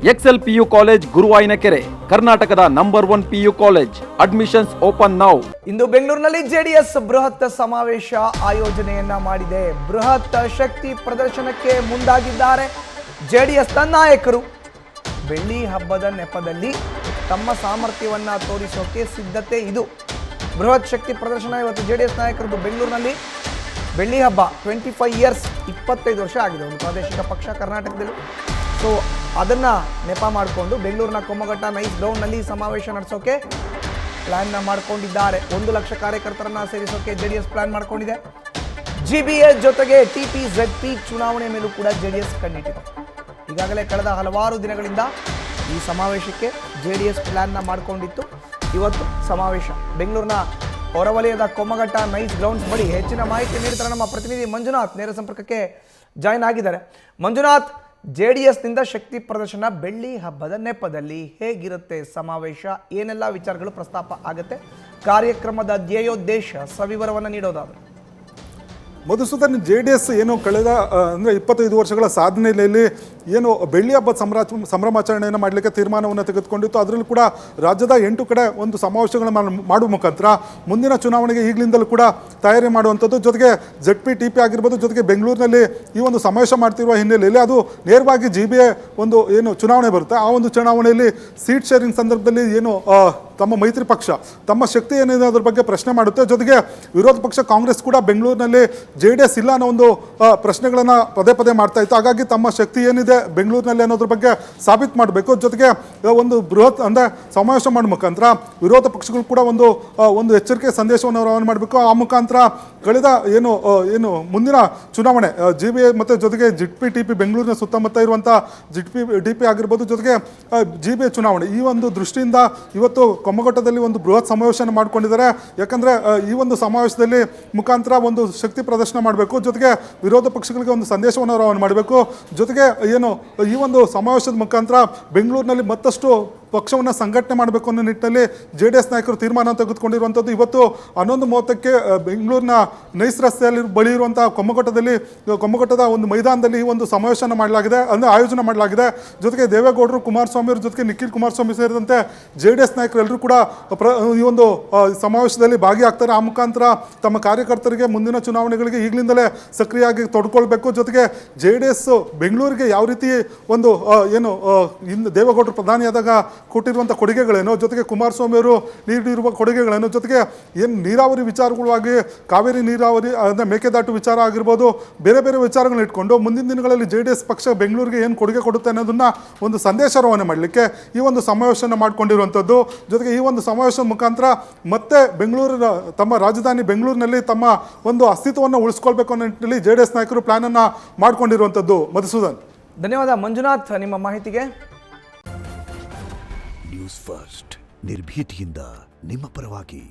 Excel PU college Guruvayanakere, ಕರ್ನಾಟಕದ number 1 PU college. Admissions open now. ಇಂದು ಬೆಂಗಳೂರಿನಲ್ಲಿ ಜೆಡಿಎಸ್ ಬೃಹತ್ ಸಮಾವೇಶ ಆಯೋಜನೆಯನ್ನ ಮಾಡಿದೆ. ಬೃಹತ್ ಶಕ್ತಿ ಪ್ರದರ್ಶನಕ್ಕೆ ಮುಂದಾಗಿದ್ದಾರೆ ಜೆಡಿಎಸ್ ನಾಯಕರು. ಬೆಳ್ಳಿ ಹಬ್ಬದ ನೆಪದಲ್ಲಿ ತಮ್ಮ ಸಾಮರ್ಥ್ಯವನ್ನ ತೋರಿಸೋಕೆ ಸಿದ್ಧತೆ ಇದು. ಬೃಹತ್ ಶಕ್ತಿ ಪ್ರದರ್ಶನ ಇವತ್ತು ಜೆಡಿಎಸ್ ನಾಯಕರದ್ದು ಬೆಂಗಳೂರಿನಲ್ಲಿ. ಬೆಳ್ಳಿ ಹಬ್ಬ 25 ಇಯರ್ಸ್, 25 ವರ್ಷ ಆಗಿದೆ ಒಂದು ಪ್ರಾದೇಶಿಕ ಪಕ್ಷ ಕರ್ನಾಟಕದಲ್ಲಿ. ಸೊ ಅದನ್ನು ನೆಪ ಮಾಡಿಕೊಂಡು ಬೆಂಗಳೂರಿನ ಕೊಮ್ಮಘಟ್ಟ ನೈಸ್ ಗ್ರೌಂಡ್ನಲ್ಲಿ ಸಮಾವೇಶ ನಡೆಸೋಕೆ ಪ್ಲ್ಯಾನ್ನ ಮಾಡ್ಕೊಂಡಿದ್ದಾರೆ. 1 ಲಕ್ಷ ಕಾರ್ಯಕರ್ತರನ್ನು ಸೇರಿಸೋಕೆ ಜೆಡಿಎಸ್ ಪ್ಲ್ಯಾನ್ ಮಾಡ್ಕೊಂಡಿದೆ. GBA ಜೊತೆಗೆ TPZP ಚುನಾವಣೆ ಮೇಲೂ ಕೂಡ ಜೆಡಿಎಸ್ ಕಣ್ಣಿಟ್ಟಿದೆ. ಈಗಾಗಲೇ ಕಳೆದ ಹಲವಾರು ದಿನಗಳಿಂದ ಈ ಸಮಾವೇಶಕ್ಕೆ ಜೆಡಿಎಸ್ ಪ್ಲ್ಯಾನ್ನ ಮಾಡಿಕೊಂಡಿತ್ತು. ಇವತ್ತು ಸಮಾವೇಶ ಬೆಂಗಳೂರಿನ ಹೊರವಲಯದ ಕೊಮ್ಮಘಟ್ಟ ನೈಸ್ ಗ್ರೌಂಡ್ಸ್ ಬಳಿ. ಹೆಚ್ಚಿನ ಮಾಹಿತಿ ನೀಡ್ತಾರೆ ನಮ್ಮ ಪ್ರತಿನಿಧಿ ಮಂಜುನಾಥ್, ನೇರ ಸಂಪರ್ಕಕ್ಕೆ ಜಾಯ್ನ್ ಆಗಿದ್ದಾರೆ. ಮಂಜುನಾಥ್, ಜೆಡಿಎಸ್ನಿಂದ ಶಕ್ತಿ ಪ್ರದರ್ಶನ ಬೆಳ್ಳಿ ಹಬ್ಬದ ನೆಪದಲ್ಲಿ ಹೇಗಿರುತ್ತೆ ಸಮಾವೇಶ? ಏನೆಲ್ಲ ವಿಚಾರಗಳು ಪ್ರಸ್ತಾಪ ಆಗುತ್ತೆ? ಕಾರ್ಯಕ್ರಮದ ಧ್ಯೇಯೋದ್ದೇಶ ಸವಿವರವನ್ನು ನೀಡೋದಾದ್ರೆ. ಮಧುಸೂದನ್, JDS ಏನು ಕಳೆದ ಅಂದರೆ 25 ವರ್ಷಗಳ ಸಾಧನೆಯಲ್ಲಿ ಏನು ಬೆಳ್ಳಿ ಹಬ್ಬದ ಸಂಭ್ರಮಾಚರಣೆಯನ್ನು ಮಾಡಲಿಕ್ಕೆ ತೀರ್ಮಾನವನ್ನು ತೆಗೆದುಕೊಂಡಿತ್ತು. ಅದರಲ್ಲೂ ಕೂಡ ರಾಜ್ಯದ 8 ಕಡೆ ಒಂದು ಸಮಾವೇಶಗಳನ್ನು ಮಾಡುವ ಮುಖಾಂತರ ಮುಂದಿನ ಚುನಾವಣೆಗೆ ಈಗಲಿಂದಲೂ ಕೂಡ ತಯಾರಿ ಮಾಡುವಂಥದ್ದು. ಜೊತೆಗೆ ZP TP ಆಗಿರ್ಬೋದು, ಜೊತೆಗೆ ಬೆಂಗಳೂರಿನಲ್ಲಿ ಈ ಒಂದು ಸಮಾವೇಶ ಮಾಡ್ತಿರುವ ಹಿನ್ನೆಲೆಯಲ್ಲಿ ಅದು ನೇರವಾಗಿ GBA ಒಂದು ಏನು ಚುನಾವಣೆ ಬರುತ್ತೆ, ಆ ಒಂದು ಚುನಾವಣೆಯಲ್ಲಿ ಸೀಟ್ ಶೇರಿಂಗ್ ಸಂದರ್ಭದಲ್ಲಿ ಏನು ತಮ್ಮ ಮೈತ್ರಿ ಪಕ್ಷ ತಮ್ಮ ಶಕ್ತಿ ಏನಿದೆ ಅದ್ರ ಬಗ್ಗೆ ಪ್ರಶ್ನೆ ಮಾಡುತ್ತೆ. ಜೊತೆಗೆ ವಿರೋಧ ಪಕ್ಷ ಕಾಂಗ್ರೆಸ್ ಕೂಡ ಬೆಂಗಳೂರಿನಲ್ಲಿ JDS ಇಲ್ಲ ಅನ್ನೋ ಒಂದು ಪ್ರಶ್ನೆಗಳನ್ನು ಪದೇ ಪದೇ ಮಾಡ್ತಾ ಇತ್ತು. ಹಾಗಾಗಿ ತಮ್ಮ ಶಕ್ತಿ ಏನಿದೆ ಬೆಂಗಳೂರಿನಲ್ಲಿ ಅನ್ನೋದ್ರ ಬಗ್ಗೆ ಸಾಬೀತು ಮಾಡಬೇಕು. ಜೊತೆಗೆ ಒಂದು ಬೃಹತ್ ಅಂದರೆ ಸಮಾವೇಶ ಮಾಡೋ ಮುಖಾಂತರ ವಿರೋಧ ಪಕ್ಷಗಳು ಕೂಡ ಒಂದು ಎಚ್ಚರಿಕೆ ಸಂದೇಶವನ್ನು ರವಾನೆ ಮಾಡಬೇಕು. ಆ ಮುಖಾಂತರ ಕಳೆದ ಏನು ಮುಂದಿನ ಚುನಾವಣೆ GBA ಮತ್ತು ಜೊತೆಗೆ ZP TP ಬೆಂಗಳೂರಿನ ಸುತ್ತಮುತ್ತ ಇರುವಂಥ ZP TP ಆಗಿರ್ಬೋದು, ಜೊತೆಗೆ GBA ಚುನಾವಣೆ ಈ ಒಂದು ದೃಷ್ಟಿಯಿಂದ ಇವತ್ತು ಕೊಮ್ಮಘಟ್ಟದಲ್ಲಿ ಒಂದು ಬೃಹತ್ ಸಮಾವೇಶನ ಮಾಡ್ಕೊಂಡಿದ್ದಾರೆ. ಯಾಕಂದರೆ ಈ ಒಂದು ಸಮಾವೇಶದಲ್ಲಿ ಮುಖಾಂತರ ಒಂದು ಶಕ್ತಿ ಪ್ರದರ್ಶನ ಮಾಡಬೇಕು, ಜೊತೆಗೆ ವಿರೋಧ ಪಕ್ಷಗಳಿಗೆ ಒಂದು ಸಂದೇಶವನ್ನು ರವಾನೆ ಮಾಡಬೇಕು. ಜೊತೆಗೆ ಈ ಒಂದು ಸಮಾವೇಶದ ಮುಖಾಂತರ ಬೆಂಗಳೂರಿನಲ್ಲಿ ಮತ್ತಷ್ಟು ಪಕ್ಷವನ್ನು ಸಂಘಟನೆ ಮಾಡಬೇಕು ಅನ್ನೋ ನಿಟ್ಟಿನಲ್ಲಿ JDS ನಾಯಕರು ತೀರ್ಮಾನ ತೆಗೆದುಕೊಂಡಿರುವಂಥದ್ದು. ಇವತ್ತು 11:30ಕ್ಕೆ ಬೆಂಗಳೂರಿನ ನೈಸ್ ರಸ್ತೆಯಲ್ಲಿ ಬಳಿ ಇರುವಂಥ ಕೊಮ್ಮಘಟ್ಟದ ಒಂದು ಮೈದಾನದಲ್ಲಿ ಈ ಒಂದು ಸಮಾವೇಶನ ಮಾಡಲಾಗಿದೆ, ಅಂದರೆ ಆಯೋಜನೆ ಮಾಡಲಾಗಿದೆ. ಜೊತೆಗೆ ದೇವೇಗೌಡರು, ಕುಮಾರಸ್ವಾಮಿ ಅವ್ರ ಜೊತೆಗೆ ನಿಖಿಲ್ ಕುಮಾರಸ್ವಾಮಿ ಸೇರಿದಂತೆ JDS ನಾಯಕರು ಎಲ್ಲರೂ ಕೂಡ ಈ ಒಂದು ಸಮಾವೇಶದಲ್ಲಿ ಭಾಗಿಯಾಗ್ತಾರೆ. ಆ ಮುಖಾಂತರ ತಮ್ಮ ಕಾರ್ಯಕರ್ತರಿಗೆ ಮುಂದಿನ ಚುನಾವಣೆಗಳಿಗೆ ಈಗಲಿಂದಲೇ ಸಕ್ರಿಯವಾಗಿ ತೊಡ್ಕೊಳ್ಬೇಕು. ಜೊತೆಗೆ JDS ಬೆಂಗಳೂರಿಗೆ ಯಾವ ರೀತಿ ಒಂದು ಹಿಂದೆ ದೇವೇಗೌಡರು ಪ್ರಧಾನಿಯಾದಾಗ ಕೊಟ್ಟಿರುವಂಥ ಕೊಡುಗೆಗಳೇನು, ಜೊತೆಗೆ ಕುಮಾರಸ್ವಾಮಿ ಅವರು ನೀಡಿರುವ ಕೊಡುಗೆಗಳೇನು, ಜೊತೆಗೆ ಏನು ನೀರಾವರಿ ವಿಚಾರಗಳಾಗಿ ಕಾವೇರಿ ನೀರಾವರಿ ಅಂದರೆ ಮೇಕೆದಾಟು ವಿಚಾರ ಆಗಿರ್ಬೋದು, ಬೇರೆ ಬೇರೆ ವಿಚಾರಗಳನ್ನ ಇಟ್ಕೊಂಡು ಮುಂದಿನ ದಿನಗಳಲ್ಲಿ JDS ಪಕ್ಷ ಬೆಂಗಳೂರಿಗೆ ಏನು ಕೊಡುಗೆ ಕೊಡುತ್ತೆ ಅನ್ನೋದನ್ನು ಒಂದು ಸಂದೇಶ ರವಾನೆ ಮಾಡಲಿಕ್ಕೆ ಈ ಒಂದು ಸಮಾವೇಶನ ಮಾಡಿಕೊಂಡಿರುವಂಥದ್ದು. ಜೊತೆಗೆ ಈ ಒಂದು ಸಮಾವೇಶದ ಮುಖಾಂತರ ಮತ್ತೆ ಬೆಂಗಳೂರಿನ ತಮ್ಮ ರಾಜಧಾನಿ ಬೆಂಗಳೂರಿನಲ್ಲಿ ತಮ್ಮ ಒಂದು ಅಸ್ತಿತ್ವವನ್ನು ಉಳಿಸ್ಕೊಳ್ಬೇಕು ಅನ್ನೋ ನಿಟ್ಟಿನಲ್ಲಿ JDS ನಾಯಕರು ಪ್ಲಾನನ್ನು ಮಾಡಿಕೊಂಡಿರುವಂಥದ್ದು. ಮಧುಸೂದನ್, ಧನ್ಯವಾದ ಮಂಜುನಾಥ್ ನಿಮ್ಮ ಮಾಹಿತಿಗೆ. ನ್ಯೂಸ್ ಫಸ್ಟ್ ನಿರ್ಭೀತಿಯಿಂದ ನಿಮ್ಮ ಪರವಾಗಿ.